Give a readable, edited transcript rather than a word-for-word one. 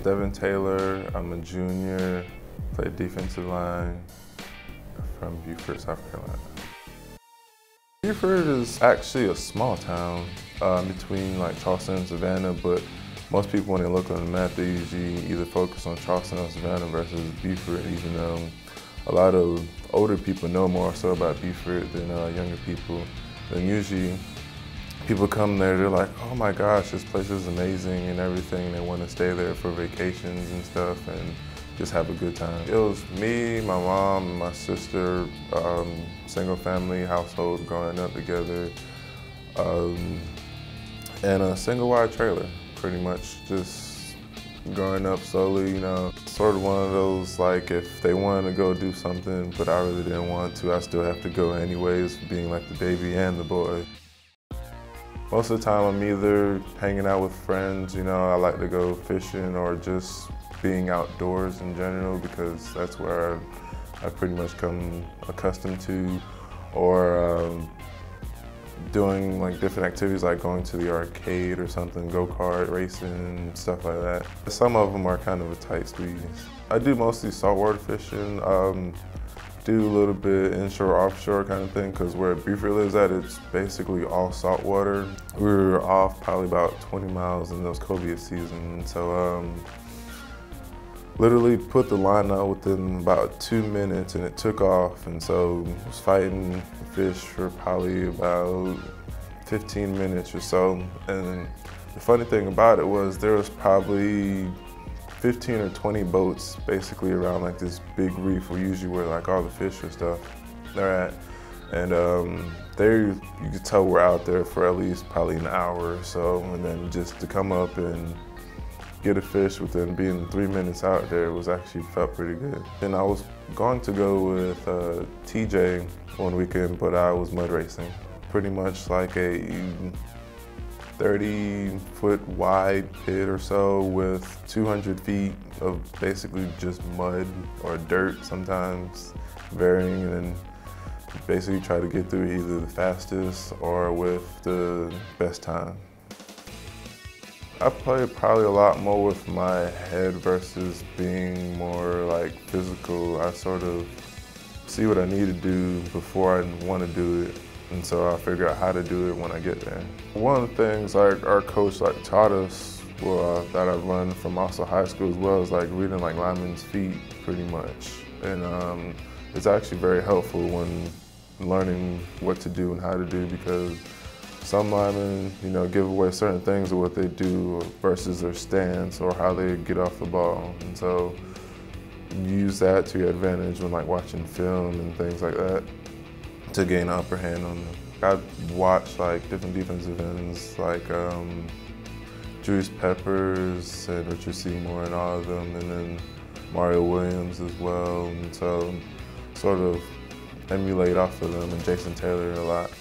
Devin Taylor, I'm a junior, play defensive line from Beaufort, South Carolina. Beaufort is actually a small town between like Charleston and Savannah, but most people when they look on the map, they usually either focus on Charleston or Savannah versus Beaufort, even though a lot of older people know more so about Beaufort than younger people. And usually people come there, they're like, oh my gosh, this place is amazing and everything. They want to stay there for vacations and stuff and just have a good time. It was me, my mom, and my sister, single family household growing up together, and a single wide trailer, pretty much just growing up slowly, you know. Sort of one of those, like, if they wanted to go do something, but I really didn't want to, I still have to go anyways, being like the baby and the boy. Most of the time I'm either hanging out with friends, you know, I like to go fishing or just being outdoors in general because that's where I've pretty much come accustomed to, or doing like different activities like going to the arcade or something, go-kart racing, stuff like that. Some of them are kind of a tight squeeze. I do mostly saltwater fishing. Do a little bit inshore, offshore kind of thing, because where Beaufort lives at, it's basically all saltwater. We were off probably about 20 miles in those cobia season, so literally put the line out within about 2 minutes and it took off, and so I was fighting the fish for probably about 15 minutes or so. And the funny thing about it was there was probably 15 or 20 boats basically around like this big reef usually where like all the fish or stuff they're at. And you could tell we're out there for at least probably an hour or so, and then just to come up and get a fish within being 3 minutes out there was actually felt pretty good. And I was going to go with TJ one weekend, but I was mud racing. Pretty much like a 30-foot wide pit or so with 200 feet of basically just mud or dirt sometimes, varying, and then basically try to get through either the fastest or with the best time. I play probably a lot more with my head versus being more like physical. I sort of see what I need to do before I want to do it, and so I figure out how to do it when I get there. One of the things like our coach like taught us, well, that I've learned from also high school as well, is like reading like linemen's feet pretty much. And it's actually very helpful when learning what to do and how to do, because some linemen, you know, give away certain things of what they do versus their stance or how they get off the ball. And so you use that to your advantage when like watching film and things like that to gain an upper hand on them. I've watched like different defensive ends like Julius Peppers and Richard Seymour and all of them, and then Mario Williams as well. And so sort of emulate off of them, and Jason Taylor a lot.